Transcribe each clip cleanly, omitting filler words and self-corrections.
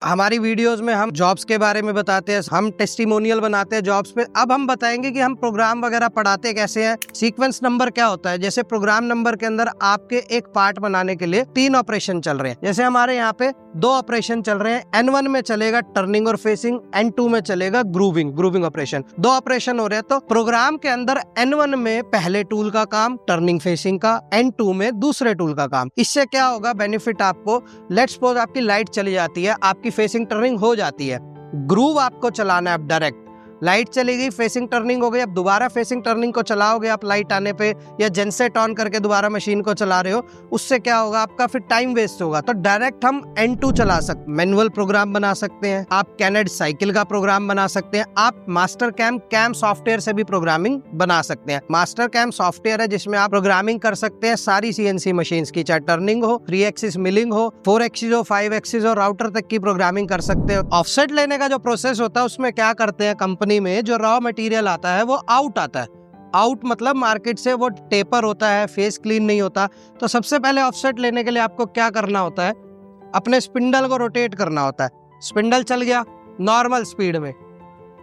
हमारी वीडियोस में हम जॉब्स के बारे में बताते हैं, हम टेस्टिमोनियल बनाते हैं जॉब्स पे। अब हम बताएंगे कि हम प्रोग्राम वगैरह पढ़ाते कैसे हैं। सीक्वेंस नंबर क्या होता है, जैसे प्रोग्राम नंबर के अंदर आपके एक पार्ट बनाने के लिए 3 ऑपरेशन चल रहे हैं। जैसे हमारे यहाँ पे 2 ऑपरेशन चल रहे हैं। N1 में चलेगा टर्निंग और फेसिंग, N2 में चलेगा ग्रूविंग ऑपरेशन। 2 ऑपरेशन हो रहे हैं, तो प्रोग्राम के अंदर N1 में पहले टूल का काम टर्निंग फेसिंग का, N2 में दूसरे टूल का काम। इससे क्या होगा बेनिफिट आपको, लेट्स सपोज आपकी लाइट चली जाती है, आपकी फेसिंग टर्निंग हो जाती है, ग्रूव आपको चलाना है। अब डायरेक्ट लाइट चलेगी, फेसिंग टर्निंग हो गई, अब दोबारा फेसिंग टर्निंग को चलाओगे आप लाइट आने पे, या जेनसेट ऑन करके दोबारा मशीन को चला रहे हो, उससे क्या होगा आपका फिर टाइम वेस्ट होगा। तो डायरेक्ट हम N2 चला सकते, मैनुअल प्रोग्राम बना सकते हैं, आप कैनेड साइकिल का प्रोग्राम बना सकते हैं, आप मास्टर कैम सॉफ्टवेयर से भी प्रोग्रामिंग बना सकते हैं। मास्टर कैम सॉफ्टवेयर है जिसमें आप प्रोग्रामिंग कर सकते हैं सारी CNC मशीन्स की, चाहे टर्निंग हो, 3 एक्सिस मिलिंग हो, 4 एक्सिस हो, 5 एक्सिस हो, राउटर तक की प्रोग्रामिंग कर सकते हो। ऑफसेट लेने का जो प्रोसेस होता है उसमें क्या करते हैं, कंपनी में जो रॉ मटेरियल आता है वो आउट आता है। आउट मतलब मार्केट से वो टेपर होता है, फेस क्लीन नहीं होता। तो सबसे पहले ऑफसेट लेने के लिए आपको क्या करना होता है, अपने स्पिंडल को रोटेट करना होता है। स्पिंडल चल गया नॉर्मल स्पीड में,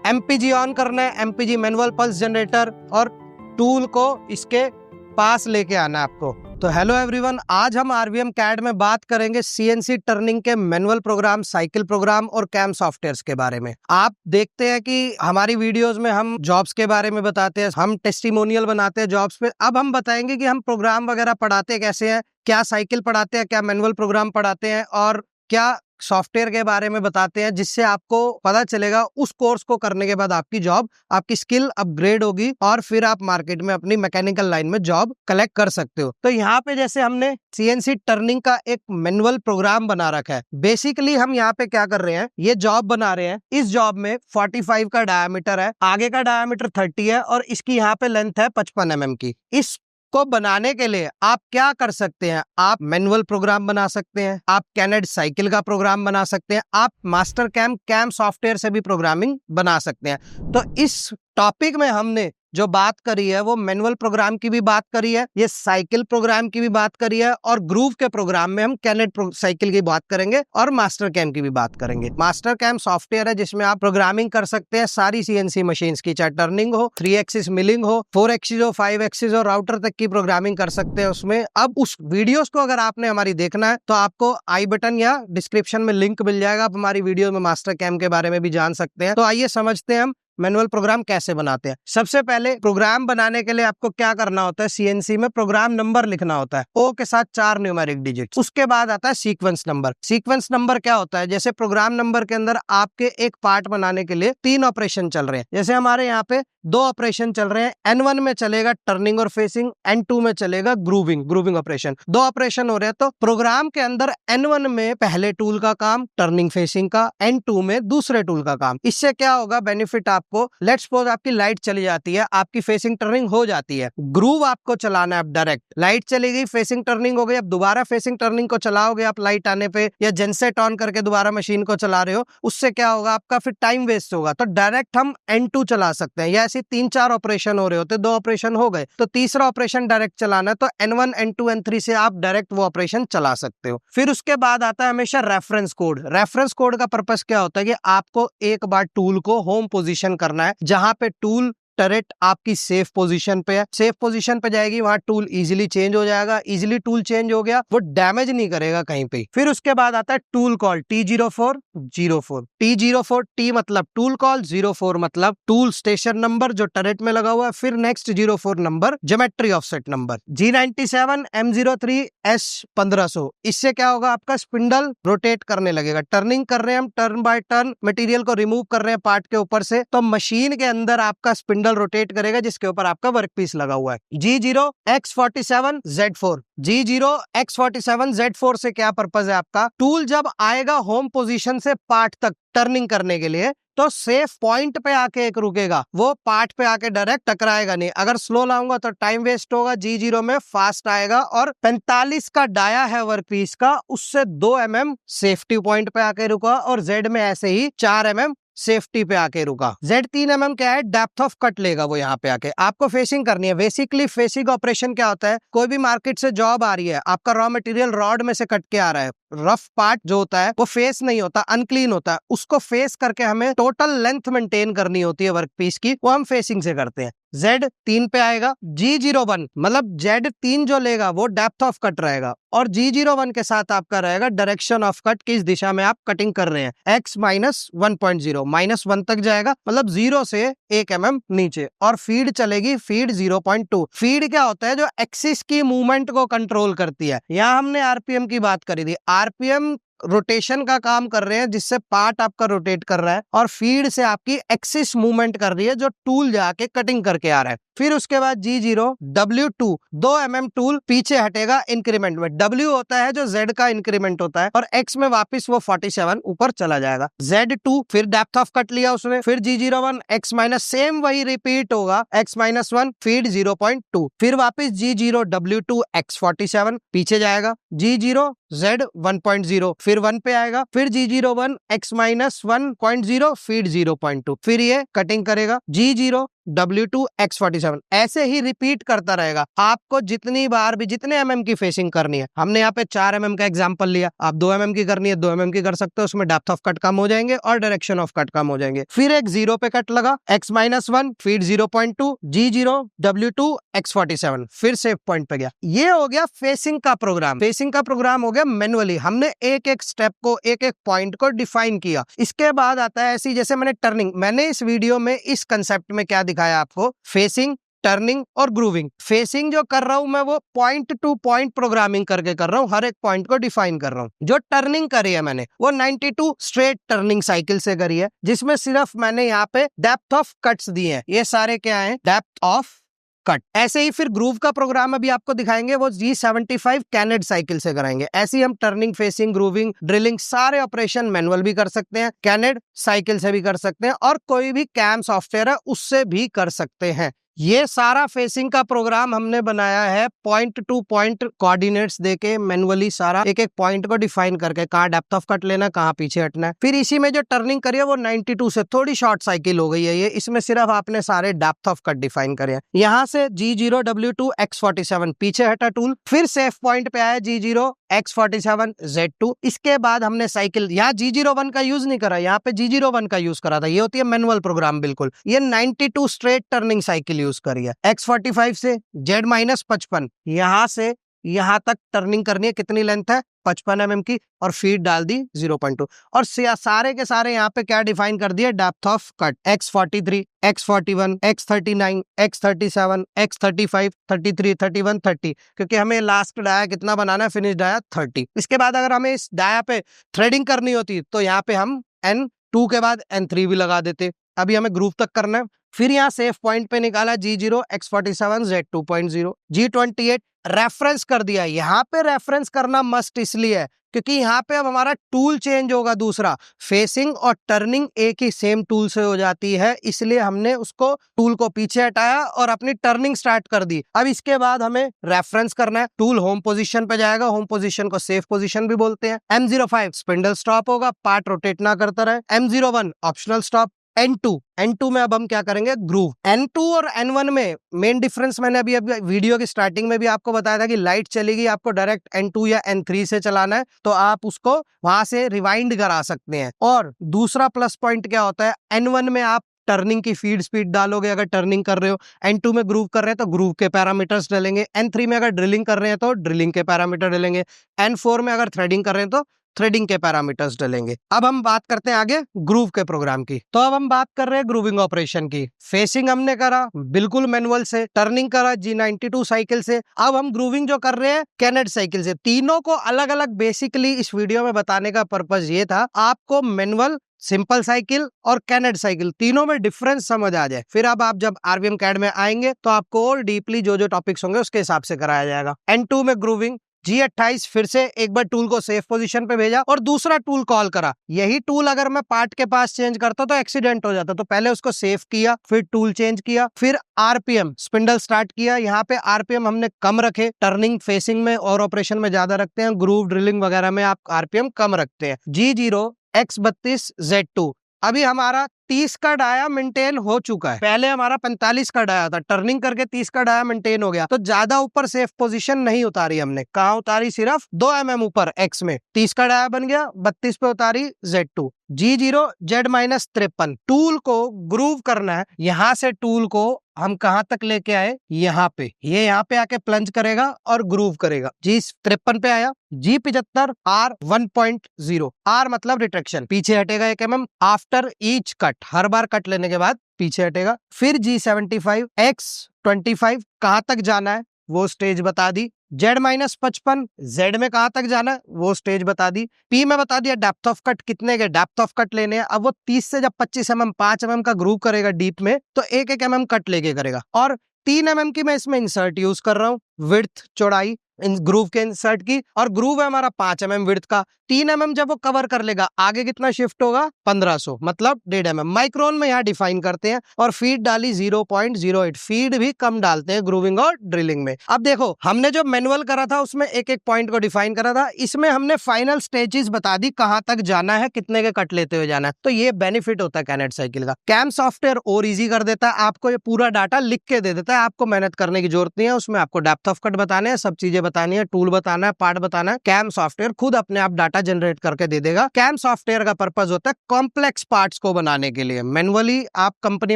MPG ऑन करना है, MPG मैनुअल पल्स जनरेटर, और टूल को इसके पास लेके आना है आपको। तो हेलो एवरीवन, आज हम RVM CAD में बात करेंगे CNC टर्निंग के मैनुअल प्रोग्राम, साइकिल प्रोग्राम और कैम सॉफ्टवेयर्स के बारे में। आप देखते हैं कि हमारी वीडियोस में हम जॉब्स के बारे में बताते हैं, हम टेस्टिमोनियल बनाते हैं जॉब्स पे। अब हम बताएंगे कि हम प्रोग्राम वगैरह पढ़ाते कैसे हैं, क्या साइकिल पढ़ाते हैं, क्या मैनुअल प्रोग्राम पढ़ाते हैं, और क्या सॉफ्टवेयर के बारे में बताते हैं, जिससे आपको पता चलेगा उस कोर्स को करने के बाद आपकी जॉब, आपकी स्किल अपग्रेड होगी और फिर आप मार्केट में अपनी मैकेनिकल लाइन में जॉब कलेक्ट कर सकते हो। तो यहाँ पे जैसे हमने CNC टर्निंग का एक मैनुअल प्रोग्राम बना रखा है। बेसिकली हम यहाँ पे क्या कर रहे हैं, ये जॉब बना रहे हैं। इस जॉब में 45 का डायमीटर है, आगे का डायमीटर 30 है और इसकी यहाँ पे लेंथ है 55 mm की। इस को बनाने के लिए आप क्या कर सकते हैं, आप मैनुअल प्रोग्राम बना सकते हैं, आप कैनेड साइकिल का प्रोग्राम बना सकते हैं, आप मास्टर कैम सॉफ्टवेयर से भी प्रोग्रामिंग बना सकते हैं। तो इस टॉपिक में हमने जो बात करी है वो मैनुअल प्रोग्राम की भी बात करी है, ये साइकिल प्रोग्राम की भी बात करी है, और ग्रूव के प्रोग्राम में हम कैनेड साइकिल की बात करेंगे और मास्टर कैम की भी बात करेंगे। मास्टर कैम सॉफ्टवेयर है जिसमें आप प्रोग्रामिंग कर सकते हैं सारी CNC मशीन्स की, चाहे टर्निंग हो, 3 एक्सिस मिलिंग हो, 4 एक्सिस हो, 5 एक्सिस हो, राउटर तक की प्रोग्रामिंग कर सकते हैं उसमें। अब उस वीडियोस को अगर आपने हमारी देखना है तो आपको आई बटन या डिस्क्रिप्शन में लिंक मिल जाएगा, आप हमारी वीडियो में मास्टर कैम के बारे में भी जान सकते हैं। तो आइए समझते हैं हम मैनुअल प्रोग्राम कैसे बनाते हैं। सबसे पहले प्रोग्राम बनाने के लिए आपको क्या करना होता है, CNC में प्रोग्राम नंबर लिखना होता है, O के साथ 4 न्यूमेरिक डिजिट। उसके बाद आता है सीक्वेंस नंबर। सीक्वेंस नंबर क्या होता है, जैसे प्रोग्राम नंबर के अंदर आपके एक पार्ट बनाने के लिए 3 ऑपरेशन चल रहे हैं। जैसे हमारे यहाँ पे 2 ऑपरेशन चल रहे हैं। N1 में चलेगा टर्निंग और फेसिंग, N2 में चलेगा ग्रूविंग ऑपरेशन। 2 ऑपरेशन हो रहे हैं, तो प्रोग्राम के अंदर N1 में पहले टूल का काम टर्निंग फेसिंग का, N2 में दूसरे टूल का काम। इससे क्या होगा बेनिफिट आपको, लेट्स सपोज आपकी लाइट चली जाती है, आपकी फेसिंग टर्निंग हो जाती है, ग्रूव आपको चलाना है। अब डायरेक्ट लाइट चलेगी, फेसिंग टर्निंग हो गई, अब दोबारा फेसिंग टर्निंग को चलाओगे आप लाइट आने पे, या जेनसेट ऑन करके दोबारा मशीन को चला रहे हो, उससे क्या होगा आपका फिर टाइम वेस्ट होगा। तो डायरेक्ट हम N2 चला सकते हैं। या ऐसे 3-4 ऑपरेशन हो रहे होते, 2 ऑपरेशन हो गए, तो तीसरा ऑपरेशन डायरेक्ट चलाना है, तो N1 N2 N3 से आप डायरेक्ट वो ऑपरेशन चला सकते हो। फिर उसके बाद आता है हमेशा रेफरेंस कोड। रेफरेंस कोड का पर्पस क्या होता है कि आपको एक बार टूल को होम पोजीशन करना है, जहां पे टूल टरेट आपकी सेफ पोजीशन पे है, सेफ पोजीशन पे जाएगी, वहां टूल इजीली चेंज हो जाएगा। इजीली टूल चेंज हो गया, वो डैमेज नहीं करेगा कहीं पे। फिर उसके बाद आता है tool call T0404। T04 T मतलब टूल कॉल, 04 मतलब टूल स्टेशन नंबर जो टरेट में लगा हुआ है, फिर next 04 number geometry offset number, G97 M03 S1500। इससे क्या होगा, आपका स्पिंडल रोटेट करने लगेगा। टर्निंग कर रहे हैं हम, टर्न बाय टर्न मटेरियल को रिमूव कर रहे हैं पार्ट के ऊपर से, तो मशीन के अंदर आपका स्पिंडल रोटेट करेगा जिसके ऊपर आपका वर्कपीस लगा हुआ है। G0X47Z4। G0X47Z4 से क्या पर्पज है आपका, टूल जब आएगा होम पोजीशन से पार्ट तक टर्निंग करने के लिए, तो सेफ पॉइंट पे आके एक रुकेगा, वो पार्ट पे आके डायरेक्ट टकराएगा नहीं। अगर स्लो लाऊंगा तो टाइम वेस्ट होगा। G0 में फास्ट आएगा, और 45 का डाया है वर्कपीस का, उससे 2 mm सेफ्टी पॉइंट पे आके रुका, और Z में ऐसे ही 4 mm सेफ्टी पे आके रुका। Z3 mm क्या है, डेप्थ ऑफ कट लेगा वो यहाँ पे आके। आपको फेसिंग करनी है। बेसिकली फेसिंग ऑपरेशन क्या होता है, कोई भी मार्केट से जॉब आ रही है, आपका रॉ मटेरियल रॉड में से कट के आ रहा है, रफ पार्ट जो होता है वो फेस नहीं होता, अनक्लीन होता है, उसको फेस करके हमें टोटल लेंथ मेंटेन करनी होती है वर्क पीस की, वो हम फेसिंग से करते हैं। Z3 पे आएगा। G01 मतलब Z3 जो लेगा वो डेप्थ ऑफ कट रहेगा, और G01 के साथ आपका रहेगा डायरेक्शन ऑफ कट, किस दिशा में आप कटिंग कर रहे हैं। X -1.0 -1 तक जाएगा, मतलब 0 से 1 mm नीचे, और फीड चलेगी फीड 0.2। फीड क्या होता है, जो एक्सिस की मूवमेंट को कंट्रोल करती है। यहाँ हमने आरपीएम की बात करी थी। आरपीएम रोटेशन का काम कर रहे हैं, जिससे पार्ट आपका रोटेट कर रहा है, और फीड से आपकी एक्सिस मूवमेंट कर रही है, जो टूल जाके कटिंग करके आ रहा है। फिर उसके बाद G0 W2 2 mm टूल पीछे हटेगा इंक्रीमेंट में। W होता है जो Z का इंक्रीमेंट होता है, और X में वापस वो 47 ऊपर चला जाएगा। Z2 फिर डेप्थ ऑफ कट लिया उसने, फिर G01 X माइनस, सेम वही रिपीट होगा, X -1 फीड 0.2, फिर वापस G0 W2 X 47 पीछे जाएगा, G0 Z 1.0 फिर 1 पे आएगा, फिर G01 X -1.0 फीड 0.2, फिर ये कटिंग करेगा G0 W2 X 47। ऐसे ही रिपीट करता रहेगा। आपको जितनी बार भी जितने mm की फेसिंग करनी है, हमने यहाँ पे 4 mm का एग्जांपल लिया, आप 2 mm की करनी है 2 mm की कर सकते हो, उसमें डेप्थ ऑफ कट कम हो जाएंगे और डायरेक्शन ऑफ कट कम हो जाएंगे। फिर एक 0 पे कट लगा, X -1 feed 0.2 G0 W2 X 47, फिर सेव पॉइंट पे गया। ये हो गया फेसिंग का प्रोग्राम। फेसिंग का प्रोग्राम हो गया मैनुअली, हमने एक एक स्टेप को, एक एक पॉइंट को डिफाइन किया। इसके बाद आता है ऐसी, जैसे मैंने टर्निंग, मैंने इस वीडियो में इस कंसेप्ट में क्या दिखाया आपको, फेसिंग, टर्निंग और ग्रूविंग। फेसिंग जो कर रहा हूं मैं, वो पॉइंट टू पॉइंट प्रोग्रामिंग करके कर रहा हूं, हर एक पॉइंट को डिफाइन कर रहा हूं। जो टर्निंग करी है मैंने, वो 92 स्ट्रेट टर्निंग साइकिल से करी है, जिसमें सिर्फ मैंने यहाँ पे डेप्थ ऑफ कट्स दिए हैं। ये सारे क्या हैं, डेप्थ ऑफ कट। ऐसे ही फिर ग्रूव का प्रोग्राम अभी आपको दिखाएंगे, वो G75 कैनेड साइकिल से कराएंगे। ऐसे ही हम टर्निंग, फेसिंग, ग्रूविंग, ड्रिलिंग सारे ऑपरेशन मैनुअल भी कर सकते हैं, कैनेड साइकिल से भी कर सकते हैं, और कोई भी कैम सॉफ्टवेयर है उससे भी कर सकते हैं। ये सारा फेसिंग का प्रोग्राम हमने बनाया है पॉइंट टू पॉइंट कोऑर्डिनेट्स देके, मैनुअली सारा एक एक पॉइंट को डिफाइन करके, कहाँ डेप्थ ऑफ कट लेना, कहाँ पीछे हटना है। फिर इसी में जो टर्निंग करी है वो 92 से थोड़ी शॉर्ट साइकिल हो गई है ये, इसमें सिर्फ आपने सारे डेप्थ ऑफ कट डिफाइन करे हैं। यहाँ से G0 W2 X 47 पीछे हटा टूल, फिर सेफ पॉइंट पे आया G0 X 47 Z2। इसके बाद हमने साइकिल, यहाँ G01 का यूज नहीं करा, यहाँ पे G01 का यूज करा था। ये होती है मैनुअल प्रोग्राम बिल्कुल। ये 92 स्ट्रेट टर्निंग साइकिल यूज करी है। X45 से Z -55, यहाँ से यहाँ तक टर्निंग करनी है। कितनी लेंथ है, 55 mm की, और फीड डाल दी 0.2, और सारे के सारे यहाँ पे क्या डिफाइन कर दिया, depth of cut. X43 X41 X39 X37 X35 33 31 30, क्योंकि हमें लास्ट डाया कितना बनाना है, फिनिश डाया 30। इसके बाद अगर हमें इस डाया पे थ्रेडिंग करनी होती तो यहाँ पे हम N2 के बाद N3 भी लगा देते। अभी हमें ग्रूव तक करना है। फिर यहाँ सेफ पॉइंट पे निकाला G0 X47 Z 2.0, G28 reference कर दिया। यहाँ पे रेफरेंस करना मस्ट इसलिए है क्योंकि यहाँ पे अब हमारा टूल चेंज होगा। दूसरा, फेसिंग और टर्निंग एक ही सेम टूल से हो जाती है, इसलिए हमने उसको टूल को पीछे हटाया और अपनी टर्निंग स्टार्ट कर दी। अब इसके बाद हमें रेफरेंस करना है। टूल होम पोजीशन पे जाएगा, होम पोजीशन को सेफ पोजीशन भी बोलते हैं। M05 स्पिंडल स्टॉप होगा, पार्ट रोटेट ना करता रहे। M01 optional stop. N2 में अब हम क्या करेंगे, ग्रूव। N2 और N1 में मेन डिफरेंस मैंने अभी वीडियो की स्टार्टिंग में भी आपको बताया था कि लाइट चलेगी, आपको डायरेक्ट N2 या N3 से चलाना है तो आप उसको वहां से रिवाइंड करा सकते हैं। और दूसरा प्लस पॉइंट क्या होता है, N1 में आप टर्निंग की फीड स्पीड डालोगे अगर टर्निंग कर रहे हो, N2 में ग्रूव कर रहे हैं तो ग्रूव के पैरामीटर्स डलेंगे, N3 में अगर ड्रिलिंग कर रहे हैं तो ड्रिलिंग के पैरामीटर डलेंगे, N4 में अगर थ्रेडिंग कर रहे हैं तो थ्रेडिंग के पैरामीटर्स डलेंगे। अब हम बात करते हैं आगे ग्रूव के प्रोग्राम की। तो अब हम बात कर रहे हैं ग्रूविंग ऑपरेशन की। फेसिंग हमने करा बिल्कुल मैनुअल से, टर्निंग करा G92 साइकिल से, अब हम ग्रूविंग जो कर रहे हैं कैनेड साइकिल से। तीनों को अलग अलग बेसिकली इस वीडियो में बताने का पर्पज ये था, आपको मैनुअल, सिंपल साइकिल और कैनेड साइकिल तीनों में डिफरेंस समझ आ जाए। फिर अब आप जब RVM CAD में आएंगे तो आपको और डीपली जो जो टॉपिक्स होंगे उसके हिसाब से कराया जाएगा। N2 में ग्रूविंग, G28 फिर से एक बार टूल को सेफ पोजीशन पे भेजा और दूसरा टूल कॉल करा। यही टूल अगर मैं पार्ट के पास चेंज करता तो एक्सीडेंट हो जाता, तो पहले उसको सेफ किया, फिर टूल चेंज किया, फिर RPM स्पिंडल स्टार्ट किया। यहाँ पे RPM हमने कम रखे, टर्निंग, फेसिंग में और ऑपरेशन में ज्यादा रखते हैं, ग्रूव, ड्रिलिंग वगैरह में आप RPM कम रखते हैं। G0 X32 Z2, अभी हमारा 30 का डाया मेंटेन हो चुका है, पहले हमारा 45 का डाया था, टर्निंग करके 30 का डाया मेंटेन हो गया, तो ज्यादा ऊपर सेफ पोजीशन नहीं उतारी हमने। कहाँ उतारी? सिर्फ 2 mm ऊपर एक्स में। 30 का डाया बन गया, 32 पे उतारी Z2, G0 Z-53। टूल को ग्रूव करना है, यहाँ से टूल को हम कहाँ तक लेके आए? यहाँ पे। ये यहाँ पे आके प्लंज करेगा और ग्रूव करेगा। G53 पे आया, G75 R1.0, R मतलब रिट्रैक्शन, पीछे हटेगा 1 mm आफ्टर ईच कट, हर बार कट लेने के बाद पीछे हटेगा। फिर G75 X25 कहाँ तक जाना है वो स्टेज बता दी। Z-55 Z में कहाँ तक जाना है वो स्टेज बता दी। P में बता दिया डेप्थ ऑफ कट कितने के डेप्थ ऑफ कट लेने हैं। अब वो 30 से जब 25 mm 5 mm का ग्रूव करेगा डीप में, तो 1-1 mm कट लेके करेगा। और 3 mm की मैं इसमें इंसर्ट यूज कर रहा हूँ, विड्थ चौड़ाई ग्रूव के इंसर्ट की, और ग्रूव है हमारा 5 mm विड्थ का। 3 mm जब वो कवर कर लेगा, आगे कितना शिफ्ट होगा? 1500, मतलब 1.5 mm। माइक्रोन में यहाँ डिफाइन करते हैं। और फीड डाली 0.08, फीड भी कम डालते हैं ग्रूविंग और ड्रिलिंग में। अब देखो, हमने जो मैनुअल करा था उसमें एक एक पॉइंट को डिफाइन करा था, इसमें हमने फाइनल स्टेजेस बता दी, कहां तक जाना है, कितने के कट लेते हुए जाना है। तो ये बेनिफिट होता है कैनेट साइकिल का। कैम सॉफ्टवेयर और इजी कर देता है, आपको ये पूरा डाटा लिख के दे देता है, आपको मेहनत करने की जरूरत नहीं है। उसमें आपको डेप्थ ऑफ कट बताने हैं, सब चीजें बतानी है, टूल बताना है, पार्ट बताना है। कैम सॉफ्टवेयर खुद अपने आप डाटा जनरेट करके दे देगा। कैम सॉफ्टवेयर का पर्पस होता है कॉम्प्लेक्स पार्ट्स को बनाने के लिए। मैनुअली आप कंपनी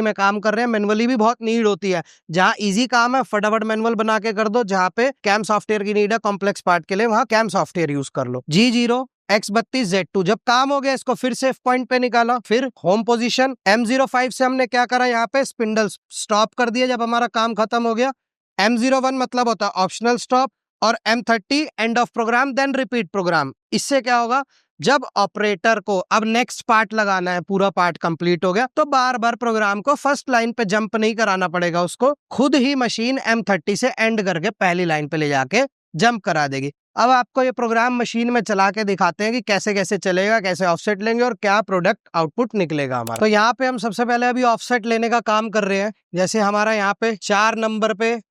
में काम कर रहे हैं, मैनुअली भी बहुत नीड होती है। जहां इजी काम है फटाफट मैनुअल बना के कर दो, जहां पे कैम सॉफ्टवेयर की नीड है कॉम्प्लेक्स पार्ट के लिए, वहां कैम सॉफ्टवेयर यूज कर लो। G0 X32 Z2 जब काम हो गया, इसको फिर सेफ पॉइंट पे निकाला। फिर होम पोजीशन M05 से हमने क्या करा, यहाँ पे स्पिंडल स्टॉप कर दिया जब हमारा काम खत्म हो गया। M01 मतलब होता है ऑप्शनल स्टॉप, और M30 end of program then repeat program. इससे क्या होगा, जब ऑपरेटर को अब नेक्स्ट पार्ट लगाना है, पूरा पार्ट कंप्लीट हो गया, तो बार बार प्रोग्राम को फर्स्ट लाइन पे जंप नहीं कराना पड़ेगा, उसको खुद ही मशीन M30 से एंड करके पहली लाइन पे ले जाके जंप करा देगी। अब आपको ये प्रोग्राम मशीन में चला के दिखाते हैं कि कैसे कैसे चलेगा, कैसे ऑफसेट लेंगे और क्या प्रोडक्ट आउटपुट निकलेगा हमारा। तो यहाँ पे हम सबसे पहले अभी ऑफसेट लेने का काम कर रहे हैं। जैसे हमारा यहाँ पे 4 नंबर पे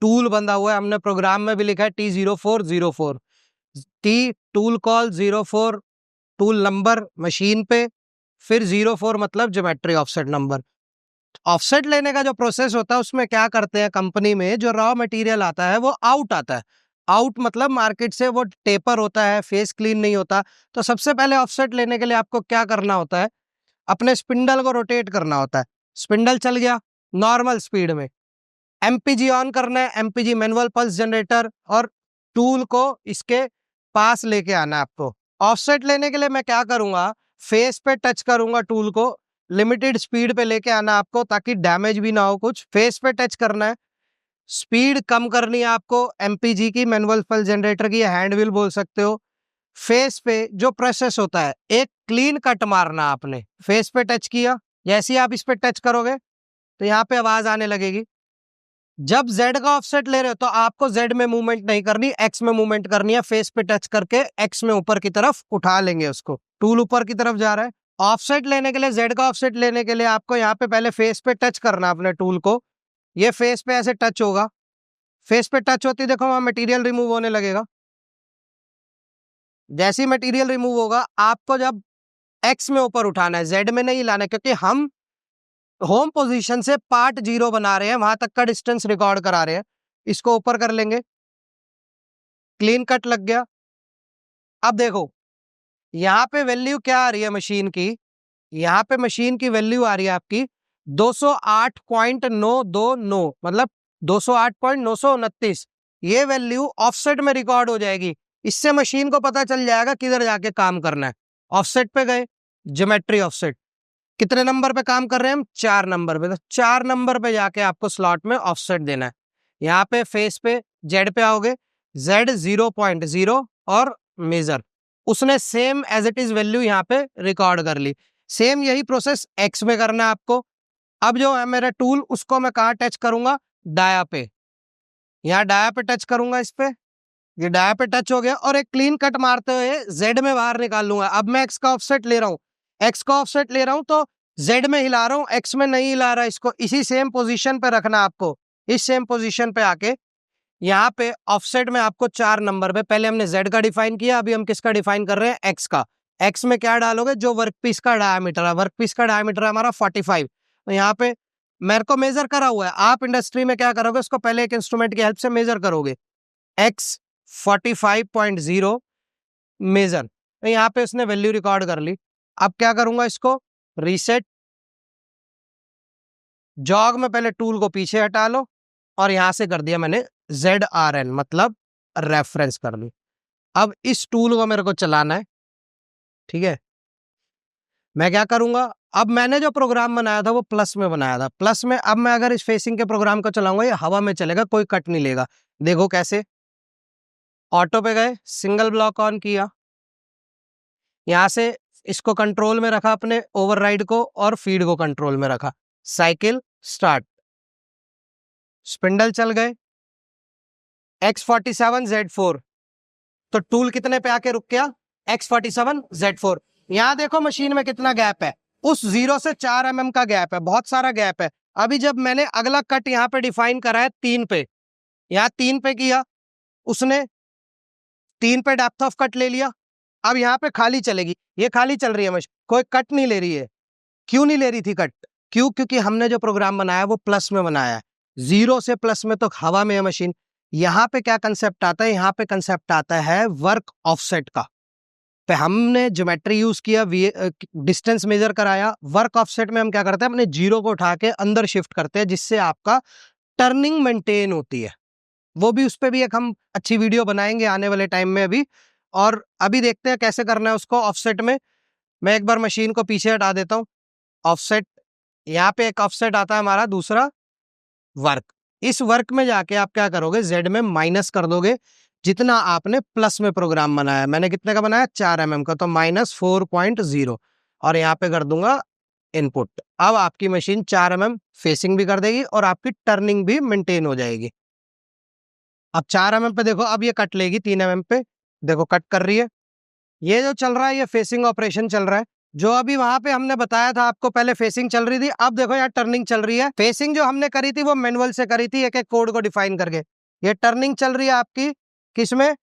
टूल बंधा हुआ है, हमने प्रोग्राम में भी लिखा है T0404, T tool call 04 tool number machine पे, फिर 04 मतलब ज्योमेट्री ऑफसेट नंबर। ऑफसेट लेने का जो प्रोसेस होता है उसमें क्या करते हैं, कंपनी में जो रॉ मटेरियल आता है वो आउट आता है। आउट मतलब मार्केट से वो टेपर होता है, फेस क्लीन नहीं होता। तो सबसे पहले ऑफसेट लेने के लिए आपको क्या करना होता है, अपने स्पिंडल को रोटेट करना होता है। स्पिंडल चल गया नॉर्मल स्पीड में, MPG ऑन करना है, MPG मैनुअल पल्स जनरेटर, और टूल को इसके पास लेके आना है आपको। ऑफसेट लेने के लिए मैं क्या करूंगा, फेस पे टच करूंगा, टूल को लिमिटेड स्पीड पे लेके आना आपको ताकि डैमेज भी ना हो कुछ। फेस पे टच करना है, स्पीड कम करनी है आपको, MPG की मैनुअल पल्स जनरेटर की, हैंड व्हील बोल सकते हो। फेस पे जो प्रोसेस होता है, एक क्लीन कट मारना आपने, फेस पे टच किया, जैसे ही आप इस पे टच करोगे तो यहाँ पे आवाज आने लगेगी। जब Z का ऑफसेट ले रहे हो तो आपको Z में मूवमेंट नहीं करनी, X में मूवमेंट करनी है। फेस पे टच करके X में ऊपर की तरफ उठा लेंगे उसको, टूल ऊपर की तरफ जा रहा है। ऑफसेट लेने के लिए, Z का ऑफसेट लेने के लिए आपको यहाँ पे पहले फेस पे टच करना अपने टूल को। ये फेस पे ऐसे टच होगा, फेस पे टच होती देखो वहां मटेरियल रिमूव होने लगेगा। जैसे ही मटेरियल रिमूव होगा, आपको जब X में ऊपर उठाना है, Z में नहीं लाना है, क्योंकि हम होम पोजीशन से पार्ट 0 बना रहे हैं, वहां तक का डिस्टेंस रिकॉर्ड करा रहे हैं। इसको ऊपर कर लेंगे, क्लीन कट लग गया। अब देखो यहाँ पे वैल्यू क्या आ रही है मशीन की, यहाँ पे मशीन की वैल्यू आ रही है आपकी 208.929, मतलब 208.929। ये वैल्यू ऑफसेट में रिकॉर्ड हो जाएगी। इससे मशीन को पता चल जाएगा किधर जाके काम करना है। ऑफसेट पे गए, ज्योमेट्री ऑफसेट, कितने नंबर पे काम कर रहे हैं हम, 4 नंबर पे। तो 4 नंबर पे जाके आपको स्लॉट में ऑफसेट देना है। यहाँ पे फेस पे Z पे आओगे, Z 0.0 और मेजर, उसने same as it is value यहाँ पे रिकॉर्ड कर ली। सेम यही प्रोसेस X में करना है आपको। अब जो है मेरा टूल, उसको मैं कहाँ टच करूंगा, डाया पे। यहाँ डाया पे टच करूंगा, इस पे, ये डाया पे टच हो गया, और एक क्लीन कट मारते हुए Z में बाहर निकाल लूंगा। अब मैं X का ऑफसेट ले रहा हूँ, X का ऑफसेट ले रहा हूँ तो Z में हिला रहा हूँ, X में नहीं हिला रहा। इसको इसी सेम पोजीशन पे रखना आपको। इस सेम पोजीशन पे आके यहाँ पे ऑफसेट में आपको 4 नंबर पे, पहले हमने Z का डिफाइन किया, अभी हम किसका डिफाइन कर रहे हैं, X का। एक्स में क्या डालोगे, जो वर्कपीस का डायमीटर है, वर्कपीस का डायमीटर हमारा 45। तो यहाँ पे मेरे को मेजर करा हुआ है, आप इंडस्ट्री में क्या करोगे, उसको पहले एक इंस्ट्रूमेंट की हेल्प से मेजर करोगे, एक्स 45.0 मेजर। तो यहाँ पे उसने वैल्यू रिकॉर्ड कर ली। अब क्या करूंगा, इसको रीसेट, जॉग में पहले टूल को पीछे हटा लो और यहां से कर दिया मैंने ZRN, मतलब रेफरेंस कर ली। अब इस टूल को मेरे को चलाना है, ठीक है। मैं क्या करूंगा, अब मैंने जो प्रोग्राम बनाया था वो प्लस में बनाया था, प्लस में अब मैं अगर इस फेसिंग के प्रोग्राम को चलाऊंगा ये हवा में चलेगा, कोई कट नहीं लेगा। देखो कैसे, ऑटो पे गए, सिंगल ब्लॉक ऑन किया, यहां से इसको कंट्रोल में रखा, अपने ओवरराइड को और फीड को कंट्रोल में रखा, साइकिल स्टार्ट, स्पिंडल चल गए, X47Z4, तो टूल कितने पे आके रुक गया, X47Z4। यहां देखो मशीन में कितना गैप है, उस 0 से 4 mm का गैप है, बहुत सारा गैप है। अभी जब मैंने अगला कट यहाँ पे डिफाइन करा है 3 पे, यहाँ 3 पे किया उसने, 3 पे डेप्थ ऑफ कट ले लिया। अब यहाँ पे खाली चलेगी, ये खाली चल रही है मशीन, कोई कट नहीं ले रही है। क्यों नहीं ले रही थी कट, क्यों, क्योंकि हमने जो प्रोग्राम बनाया वो प्लस में बनाया है, 0 से प्लस में तो हवा में है मशीन। यहाँ पे क्या कंसेप्ट आता है, यहाँ पे कंसेप्ट आता है वर्क ऑफसेट का। पे हमने ज्योमेट्री यूज किया, डिस्टेंस मेजर कराया, वर्क ऑफसेट में हम क्या करते हैं, अपने 0 को उठा के अंदर शिफ्ट करते हैं, जिससे आपका टर्निंग मेंटेन होती है। वो भी, उस पर भी एक हम अच्छी वीडियो बनाएंगे आने वाले टाइम में अभी। और अभी देखते हैं कैसे करना है उसको ऑफसेट में। मैं एक बार मशीन को पीछे हटा देता हूँ, ऑफसेट, यहाँ पे एक ऑफसेट आता है हमारा दूसरा, वर्क। इस वर्क में जाके आप क्या करोगे, जेड में माइनस कर दोगे जितना आपने प्लस में प्रोग्राम बनाया। मैंने कितने का बनाया, 4 mm का, तो -4.0, और यहाँ पे कर दूंगा इनपुट। अब आपकी मशीन 4 mm फेसिंग भी कर देगी और आपकी टर्निंग भी मेंटेन हो जाएगी। अब 4 mm पे देखो, अब ये कट लेगी 3 mm पे, देखो कट कर रही है। ये जो चल रहा है ये फेसिंग ऑपरेशन चल रहा है। जो अभी वहां पे हमने बताया था आपको, पहले फेसिंग चल रही थी, अब देखो यहाँ टर्निंग चल रही है। फेसिंग जो हमने करी थी वो मैनुअल से करी थी, एक एक कोड को डिफाइन करके। ये टर्निंग चल रही है आपकी किसमें,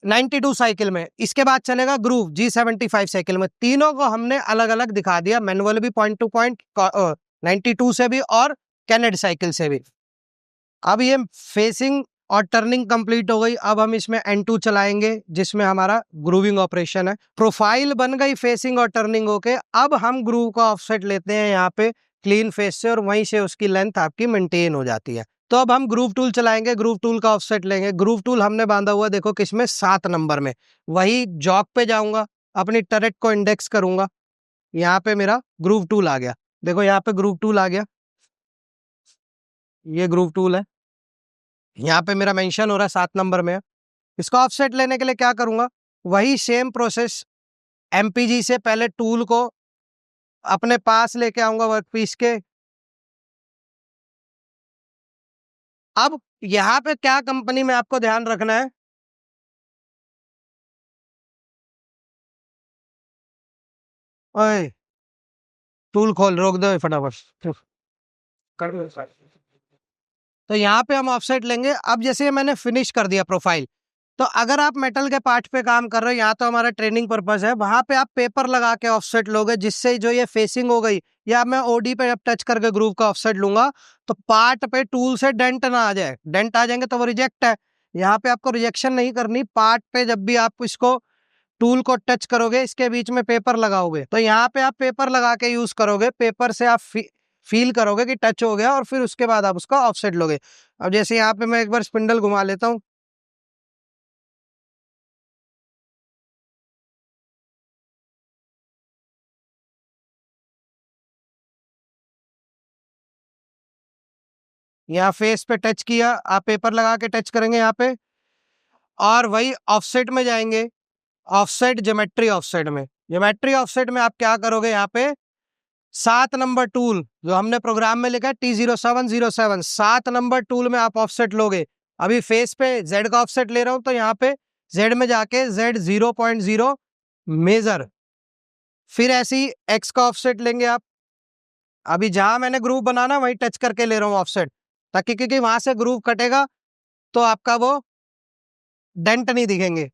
92 साइकिल में। इसके बाद चलेगा ग्रूव G75 साइकिल में। तीनों को हमने अलग अलग दिखा दिया, मैनुअल भी पॉइंट टू पॉइंट, 92 से भी और कैनेड साइकिल से भी। अब ये फेसिंग और टर्निंग कंप्लीट हो गई। अब हम इसमें N2 चलाएंगे जिसमें हमारा ग्रूविंग ऑपरेशन है। प्रोफाइल बन गई फेसिंग और टर्निंग होके। अब हम ग्रूव का ऑफसेट लेते हैं यहाँ पे क्लीन फेस से, और वहीं से उसकी लेंथ आपकी मेंटेन हो जाती है। तो अब हम ग्रूव टूल चलाएंगे, ग्रूव टूल का ऑफसेट लेंगे। ग्रूव टूल हमने बांधा हुआ देखो किसमें, 7 नंबर में। वही जॉक पे जाऊंगा, अपनी टरेट को इंडेक्स करूंगा, यहाँ पे मेरा ग्रूव टूल आ गया। देखो यहाँ पे ग्रूव टूल आ गया, ये ग्रूव टूल है, यहाँ पे मेरा मेंशन हो रहा है 7 नंबर में। इसका ऑफसेट लेने के लिए क्या करूंगा, वही सेम प्रोसेस, एमपीजी से पहले टूल को अपने पास लेके आऊंगा वर्कपीस के। अब यहाँ पे क्या कंपनी में आपको ध्यान रखना है, ओए टूल खोल, रोक दो फटाफट, कर दो। तो यहाँ पे हम ऑफसेट लेंगे। अब जैसे मैंने फिनिश कर दिया प्रोफाइल, तो अगर आप मेटल के पार्ट पे काम कर रहे हो, यहाँ तो हमारा ट्रेनिंग पर्पस है, वहां पे आप पेपर लगा के ऑफसेट लोगे, जिससे जो ये फेसिंग हो गई, या मैं ओडी पे जब टच करके ग्रूव का ऑफसेट लूंगा तो पार्ट पे टूल से डेंट ना आ जाए। डेंट आ जाएंगे तो वो रिजेक्ट है। यहाँ पे आपको रिजेक्शन नहीं करनी, पार्ट पे जब भी आप इसको टूल को टच करोगे इसके बीच में पेपर लगाओगे, तो यहाँ पे आप पेपर लगा के यूज करोगे। पेपर से आप फील करोगे कि टच हो गया, और फिर उसके बाद आप उसका ऑफसेट लोगे। अब जैसे यहाँ पे मैं एक बार स्पिंडल घुमा लेता हूँ, यहाँ फेस पे टच किया, आप पेपर लगा के टच करेंगे यहाँ पे, और वही ऑफसेट में जाएंगे, ऑफसेट ज्योमेट्री ऑफसेट में। ज्योमेट्री ऑफसेट में आप क्या करोगे, यहाँ पे 7 नंबर टूल जो हमने प्रोग्राम में लिखा है T0707, 7 नंबर टूल में आप ऑफसेट लोगे। अभी फेस पे जेड का ऑफसेट ले रहा हूं, तो यहाँ पे जेड में जाके जेड 0.0 मेजर, फिर ऐसी एक्स का ऑफसेट लेंगे आप। अभी जहां मैंने ग्रूव बनाना वहीं टच करके ले रहा हूँ ऑफसेट, ताकि क्योंकि वहां से ग्रूव कटेगा तो आपका वो डेंट नहीं दिखेंगे।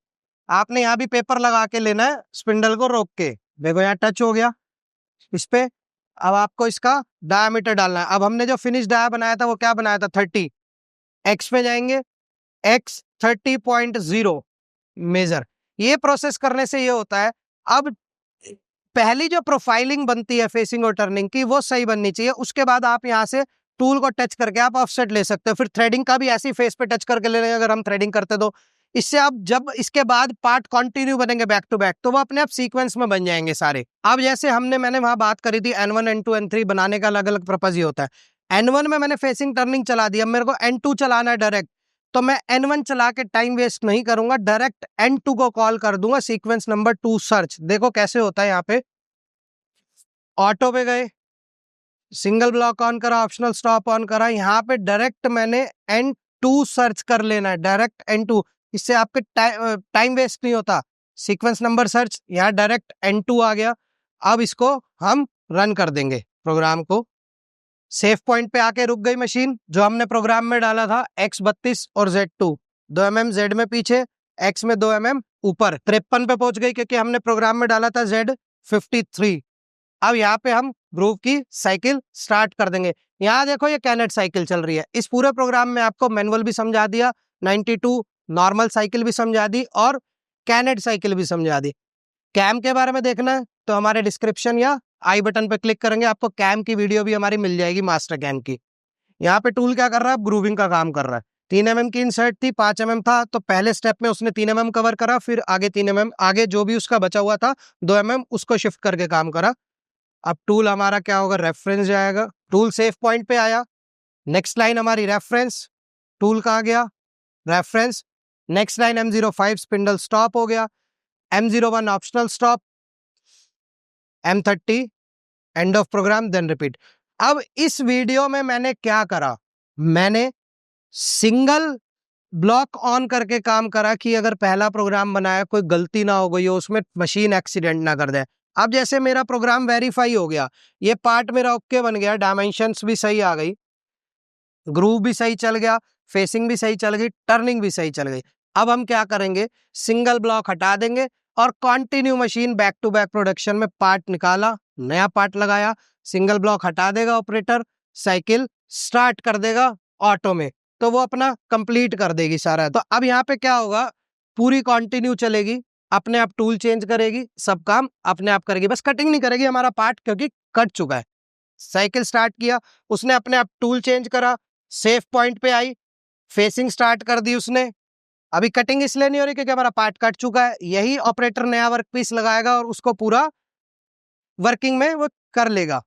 आपने यहाँ भी पेपर लगा के लेना है, स्पिंडल को रोक के। देखो यहाँ टच हो गया इस पे। अब आपको इसका डायमीटर डालना है। अब हमने जो फिनिश डाया बनाया था वो क्या बनाया था, 30। एक्स पे जाएंगे, एक्स 30.0 मेजर। ये प्रोसेस करने से ये होता है, अब पहली जो प्रोफाइलिंग बनती है फेसिंग और टर्निंग की वो सही बननी चाहिए। उसके बाद आप यहाँ से टूल को टच करके आप ऑफसेट ले सकते हो। फिर थ्रेडिंग का भी ऐसी फेस पे टच करके ले लेंगे अगर हम थ्रेडिंग करते तो। इससे आप जब इसके बाद पार्ट कंटिन्यू बनेंगे बैक टू बैक तो वो अपने आप सीक्वेंस में बन जाएंगे सारे। अब जैसे मैंने वहां बात करी थी N1 N2 N3 बनाने का अलग अलग पर्पज ही होता है। N1 में मैंने फेसिंग टर्निंग चला दी, अब मेरे को N2 चलाना है डायरेक्ट, तो मैं N1 चला के टाइम वेस्ट नहीं करूंगा, डायरेक्ट N2 को कॉल कर दूंगा, सीक्वेंस नंबर 2 सर्च। देखो कैसे होता है, यहाँ पे ऑटो पे गए, सिंगल ब्लॉक ऑन करा, ऑप्शनल स्टॉप ऑन करा, यहाँ पे डायरेक्ट मैंने N2 सर्च कर लेना है, डायरेक्ट N2। इससे आपके टाइम वेस्ट नहीं होता। सीक्वेंस नंबर सर्च, यहाँ डायरेक्ट N2 आ गया। अब इसको हम रन कर देंगे प्रोग्राम को। सेफ पॉइंट पे आके रुक गई मशीन, जो हमने प्रोग्राम में डाला था X32 और Z2, 2 mm Z में पीछे, X में 2 mm ऊपर। 53 पे पहुंच गई क्योंकि हमने प्रोग्राम में डाला था Z53। अब यहाँ पे हम ग्रूव की साइकिल स्टार्ट कर देंगे। यहाँ देखो ये कैनेट साइकिल चल रही है। इस पूरे प्रोग्राम में आपको मैनुअल भी समझा दिया, 92 नॉर्मल साइकिल भी समझा दी और कैनेट साइकिल भी समझा दी। कैम के बारे में देखना है तो हमारे डिस्क्रिप्शन या आई बटन पे क्लिक करेंगे, आपको कैम की वीडियो भी हमारी मिल जाएगी, मास्टर कैम की। यहाँ पे टूल क्या कर रहा है, ग्रूविंग का काम कर रहा है। 3 mm की इंसर्ट थी, 5 mm था, तो पहले स्टेप में उसने 3 mm कवर करा, फिर आगे 3 mm, आगे जो भी उसका बचा हुआ था 2 mm उसको शिफ्ट करके काम करा। अब टूल हमारा क्या होगा, रेफरेंस जाएगा, टूल सेफ पॉइंट पे आया। नेक्स्ट लाइन हमारी रेफरेंस, टूल कहाँ गया, reference. Next line M05 spindle stop हो गया, M01 optional stop, M30 end of program, then repeat. अब इस वीडियो में मैंने क्या करा, मैंने सिंगल ब्लॉक ऑन करके काम करा कि अगर पहला प्रोग्राम बनाया कोई गलती ना हो गई हो उसमें, मशीन एक्सीडेंट ना कर दे। अब जैसे मेरा प्रोग्राम वेरीफाई हो गया, ये पार्ट मेरा ओके बन गया, डायमेंशंस भी सही आ गई, ग्रूव भी सही चल गया, फेसिंग भी सही चल गई, टर्निंग भी सही चल गई। अब हम क्या करेंगे, सिंगल ब्लॉक हटा देंगे और continue machine back to back production में पार्ट निकाला, नया पार्ट लगाया, सिंगल ब्लॉक हटा देगा ऑपरेटर, साइकिल स्टार्ट कर देगा ऑटो में, तो वो अपना कंप्लीट कर देगी सारा। तो अब यहाँ पे क्या होगा, पूरी कंटिन्यू चलेगी, अपने आप टूल चेंज करेगी, सब काम अपने आप करेगी, बस कटिंग नहीं करेगी हमारा पार्ट क्योंकि कट चुका है। साइकिल स्टार्ट किया, उसने अपने आप टूल चेंज करा, सेफ पॉइंट पे आई, फेसिंग स्टार्ट कर दी उसने। अभी कटिंग इसलिए नहीं हो रही क्योंकि हमारा पार्ट कट चुका है। यही ऑपरेटर नया वर्क पीस लगाएगा और उसको पूरा वर्किंग में वो कर लेगा।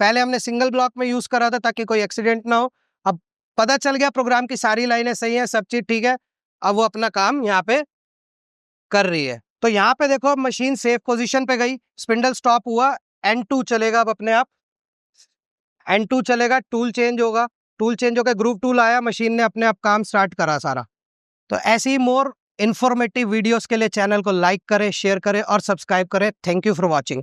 पहले हमने सिंगल ब्लॉक में यूज करा था ताकि कोई एक्सीडेंट ना हो। अब पता चल गया प्रोग्राम की सारी लाइनें सही हैं, सब चीज ठीक है, अब वो अपना काम यहाँ पे कर रही है। तो यहाँ पे देखो मशीन सेफ पोजीशन पे गई, स्पिंडल स्टॉप हुआ, N2 चलेगा अब अपने आप, N2 चलेगा, टूल चेंज होगा, टूल चेंज होकर ग्रूव टूल आया, मशीन ने अपने आप काम स्टार्ट करा सारा। तो ऐसी ही मोर इंफॉर्मेटिव वीडियोस के लिए चैनल को लाइक करें, शेयर करें और सब्सक्राइब करें। Thank you for watching.